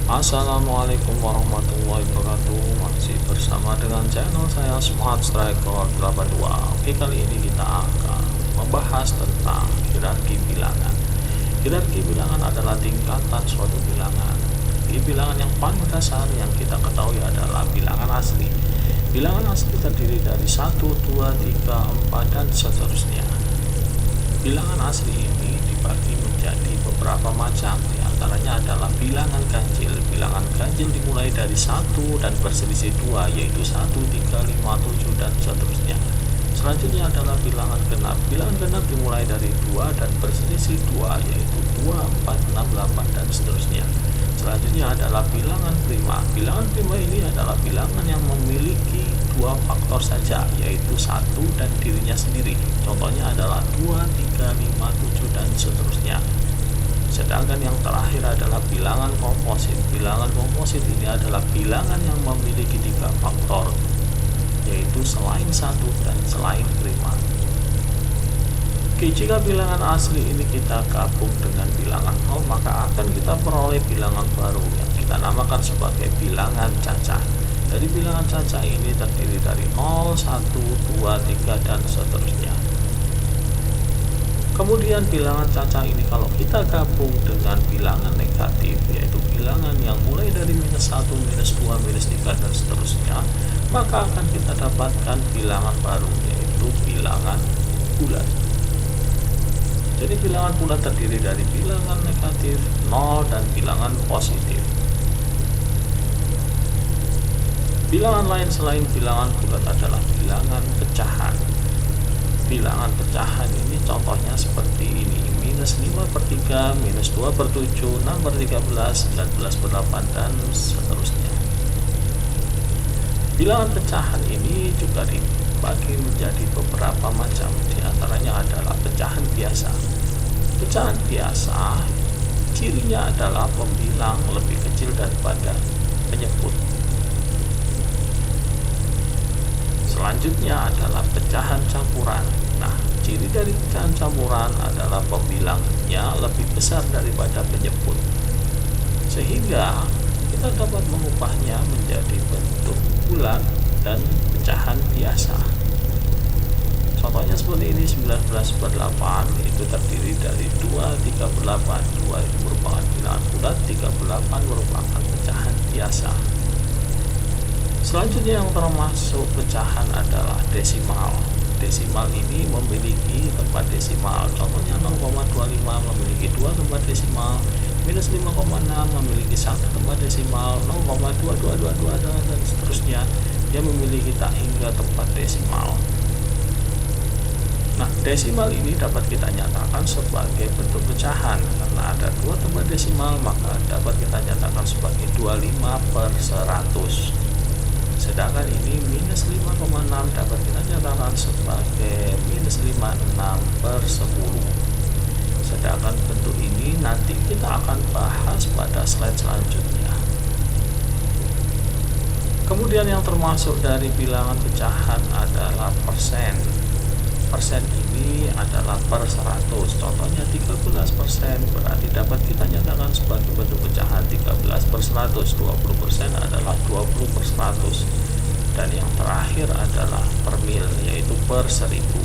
Assalamualaikum warahmatullahi wabarakatuh. Masih bersama dengan channel saya Smart Striker 82. Oke, kali ini kita akan membahas tentang hierarki bilangan. Hierarki bilangan adalah tingkatan suatu bilangan. Di bilangan yang paling dasar yang kita ketahui adalah bilangan asli. Bilangan asli terdiri dari 1, 2, 3, 4, dan seterusnya. Bilangan asli ini dibagi menjadi beberapa macam, diantaranya adalah bilangan ganjil. Bilangan ganjil dimulai dari 1 dan berselisih 2, yaitu 1, 3, 5, 7, dan seterusnya. Selanjutnya adalah bilangan genap. Bilangan genap dimulai dari 2 dan berselisih 2, yaitu 2, 4, 6, 8, dan seterusnya. Selanjutnya adalah bilangan prima. Bilangan prima ini adalah bilangan yang memiliki 2 faktor saja, yaitu 1 dan dirinya sendiri. Contohnya adalah 2, 3, 5, 7, dan seterusnya. Sedangkan yang terakhir adalah bilangan komposit. Bilangan komposit ini adalah bilangan yang memiliki 3 faktor, yaitu selain 1 dan selain prima. Oke, jika bilangan asli ini kita gabung dengan bilangan 0, maka akan kita peroleh bilangan baru yang kita namakan sebagai bilangan cacah. Dari bilangan cacah ini terdiri dari 0, 1, 2, 3, dan seterusnya. Kemudian bilangan cacah ini kalau kita gabung dengan bilangan negatif, yaitu bilangan yang mulai dari minus 1, minus 2, minus 3, dan seterusnya, maka akan kita dapatkan bilangan baru, yaitu bilangan bulat. Jadi bilangan bulat terdiri dari bilangan negatif, 0, dan bilangan positif. Bilangan lain selain bilangan bulat adalah bilangan pecahan. Bilangan pecahan ini contohnya seperti ini: minus 5/3, minus 2/7, 6/13, 19/8, dan seterusnya. Bilangan pecahan ini juga dibagi menjadi beberapa macam, diantaranya adalah pecahan biasa. Pecahan biasa cirinya adalah pembilang lebih kecil daripada penyebut. Selanjutnya adalah pecahan campuran. Nah, ciri dari pecahan campuran adalah pembilangnya lebih besar daripada penyebut, sehingga kita dapat mengubahnya menjadi bentuk bulat dan pecahan biasa. Contohnya seperti ini: 19/8 itu terdiri dari 2, 3/8. 2 itu merupakan bilangan bulat, 3/8 merupakan pecahan biasa. Selanjutnya yang termasuk pecahan adalah desimal. Desimal ini memiliki tempat desimal. Contohnya 0,25 memiliki 2 tempat desimal, minus 5,6 memiliki 1 tempat desimal, 0,2222 dan seterusnya. Dia memiliki tak hingga tempat desimal. Nah, desimal ini dapat kita nyatakan sebagai bentuk pecahan. Karena ada 2 tempat desimal, maka dapat kita nyatakan sebagai 25/100. Sedangkan ini minus 5,6 dapat kita nyatakan sebagai minus 56/10. Sedangkan bentuk ini nanti kita akan bahas pada slide selanjutnya. Kemudian yang termasuk dari bilangan pecahan adalah persen. Persen ini adalah per 100. Contohnya 13% berarti dapat kita nyatakan sebagai bentuk pecahan 13/100. 20% adalah 20/100. Dan yang terakhir adalah per mil, yaitu per 1000.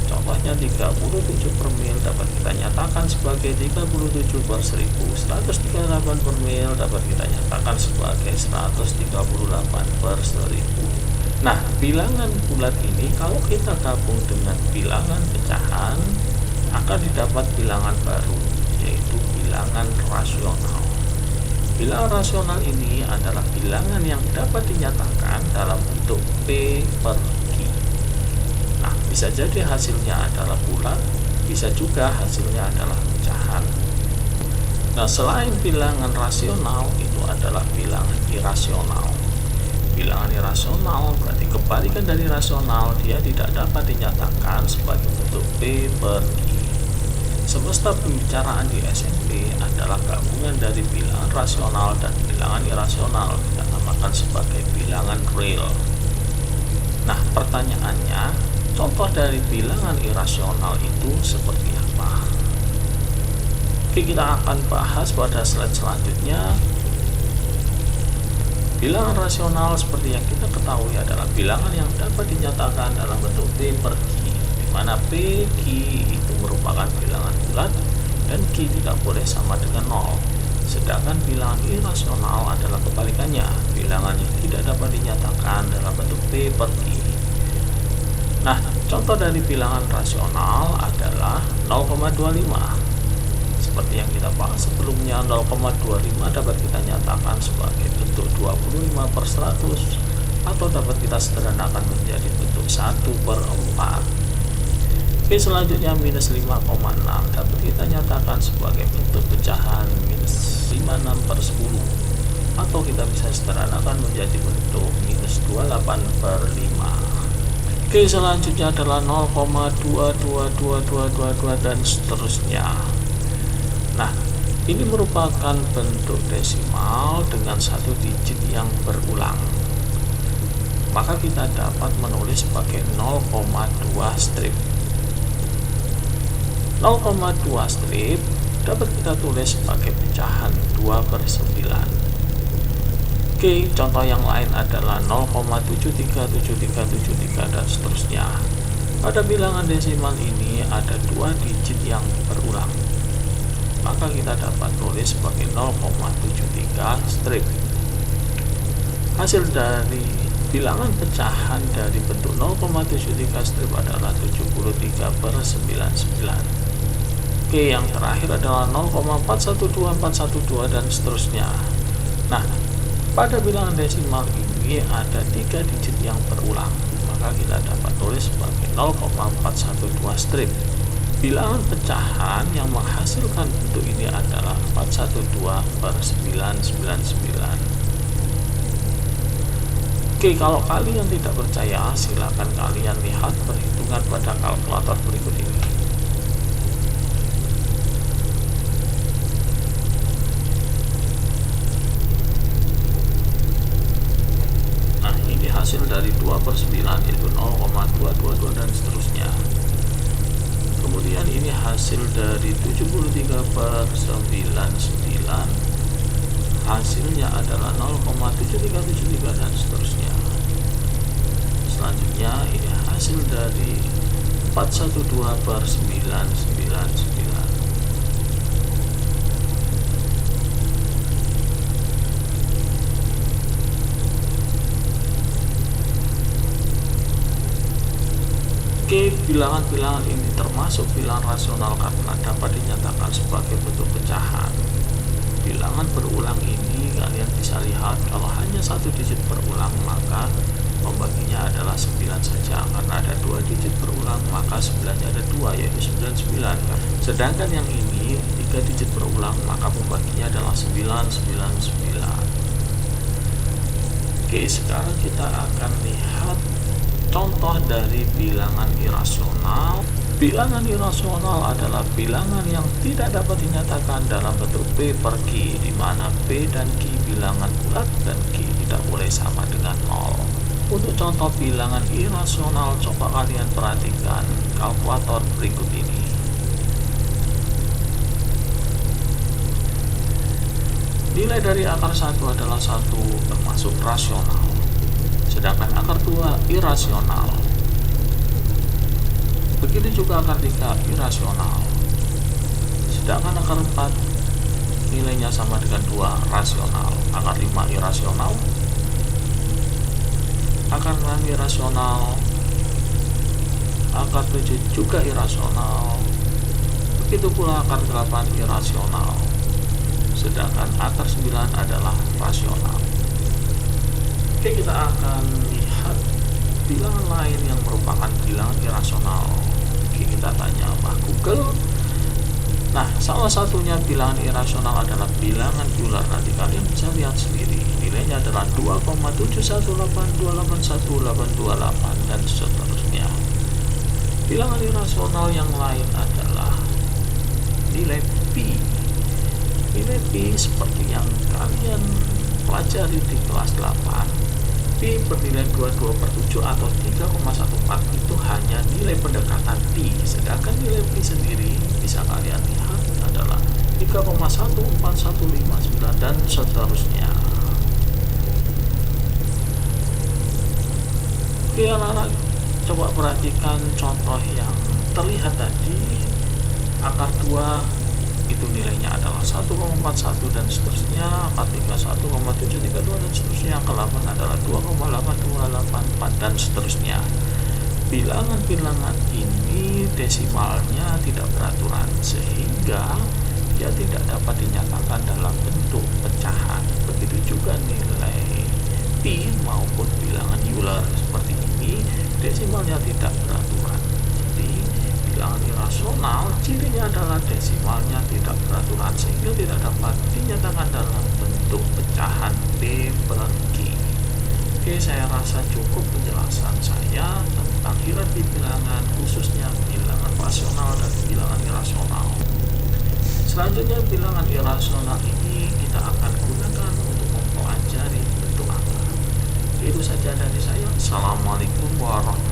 Contohnya 37 per mil dapat kita nyatakan sebagai 37/1000. 138 per mil dapat kita nyatakan sebagai 138/1000. Nah, bilangan bulat ini kalau kita gabung dengan bilangan pecahan akan didapat bilangan baru, yaitu bilangan rasional. Bilangan rasional ini adalah bilangan yang dapat dinyatakan dalam bentuk P per Q. Nah, bisa jadi hasilnya adalah bulat, bisa juga hasilnya adalah pecahan. Nah, selain bilangan rasional itu adalah bilangan irasional. Bilangan irasional berarti kebalikan dari rasional, dia tidak dapat dinyatakan sebagai bentuk P per Q. Semesta pembicaraan di SMP adalah gabungan dari bilangan rasional dan bilangan irasional, kita namakan sebagai bilangan real. Nah, pertanyaannya, contoh dari bilangan irasional itu seperti apa? Oke, kita akan bahas pada slide selanjutnya Bilangan rasional seperti yang kita ketahui adalah bilangan yang dapat dinyatakan dalam bentuk P per Q, di mana P Q itu merupakan bilangan bulat dan Q tidak boleh sama dengan 0. Sedangkan bilangan irasional adalah kebalikannya, bilangan yang tidak dapat dinyatakan dalam bentuk P per Q. Nah, contoh dari bilangan rasional adalah 0,25. Seperti yang kita bahas sebelumnya, 0,25 dapat kita nyatakan sebagai bentuk 25/100 atau dapat kita sederhanakan menjadi bentuk 1/4. Oke, selanjutnya minus 5,6 dapat kita nyatakan sebagai bentuk pecahan minus 56/10 atau kita bisa sederhanakan menjadi bentuk minus 28/5. Oke, selanjutnya adalah 0,22222 dan seterusnya. Nah, ini merupakan bentuk desimal dengan satu digit yang berulang. Maka kita dapat menulis sebagai 0,2 strip. 0,2 strip dapat kita tulis sebagai pecahan 2/9. Oke, contoh yang lain adalah 0,737373 dan seterusnya. Pada bilangan desimal ini ada dua digit yang berulang, maka kita dapat tulis sebagai 0,73 strip. Hasil dari bilangan pecahan dari bentuk 0,73 strip adalah 73/99. Oke, yang terakhir adalah 0,412412 dan seterusnya. Nah, pada bilangan desimal ini ada 3 digit yang berulang, maka kita dapat tulis sebagai 0,412 strip. Bilangan pecahan yang menghasilkan bentuk ini adalah 412/999. Oke, kalau kalian tidak percaya, silakan kalian lihat perhitungan pada kalkulator berikut ini. Nah, ini hasil dari 2/9 yaitu 0,222 dan seterusnya. Kemudian ini hasil dari 73/99, hasilnya adalah 0,7373 dan seterusnya. Selanjutnya ini hasil dari 412/999. Oke, bilangan-bilangan ini termasuk bilangan rasional karena dapat dinyatakan sebagai bentuk pecahan. Bilangan berulang ini kalian bisa lihat kalau hanya satu digit berulang maka pembaginya adalah 9 saja. Karena ada 2 digit berulang maka 9-nya ada 2 yaitu 99. Sedangkan yang ini 3 digit berulang maka pembaginya adalah 999. Oke, sekarang kita akan lihat contoh dari bilangan irasional. Bilangan irasional adalah bilangan yang tidak dapat dinyatakan dalam bentuk P per Q, di mana P dan Q bilangan bulat dan Q tidak boleh sama dengan 0. Untuk contoh bilangan irasional, coba kalian perhatikan kalkulator berikut ini. Nilai dari akar 1 adalah 1 termasuk rasional, sedangkan akar 2 irasional. Begitu juga akar 3 irasional, sedangkan akar 4 nilainya sama dengan 2 rasional. Akar 5 irasional, akar 6 irasional, akar 7 juga irasional, begitu pula akar 8 irasional, sedangkan akar 9 adalah rasional. Oke, kita akan lihat bilangan lain yang merupakan bilangan irasional. Oke, kita tanya Pak Google. Nah, salah satunya bilangan irasional adalah bilangan Euler. Nanti kalian bisa lihat sendiri. Nilainya adalah 2,718818828 dan seterusnya. Bilangan irasional yang lain adalah nilai pi. Nilai pi seperti yang kalian pelajari di kelas 8. Pi bernilai 22/7 atau 3,14 itu hanya nilai pendekatan pi, sedangkan nilai pi sendiri bisa kalian lihat adalah 3,14159 dan seterusnya. Oke anak-anak, coba perhatikan contoh yang terlihat tadi. Akar 2 itu nilainya adalah 1,41 dan seterusnya, akar 3 1,732 dan seterusnya, akar 8 adalah 2,8284 dan seterusnya. Bilangan-bilangan ini desimalnya tidak beraturan sehingga dia tidak dapat dinyatakan dalam bentuk pecahan. Begitu juga nilai pi maupun bilangan Euler seperti ini, desimalnya tidak beraturan. Jadi bilangan irasional cirinya adalah desimalnya tidak beraturan sehingga tidak dapat dinyatakan dalam bentuk pecahan P per Q. Oke, saya rasa cukup penjelasan saya tentang hierarki bilangan, khususnya bilangan rasional dan bilangan irasional. Selanjutnya bilangan irasional ini kita akan gunakan untuk mempelajari bentuk angka. Itu saja dari saya. Assalamualaikum warahmatullahi wabarakatuh.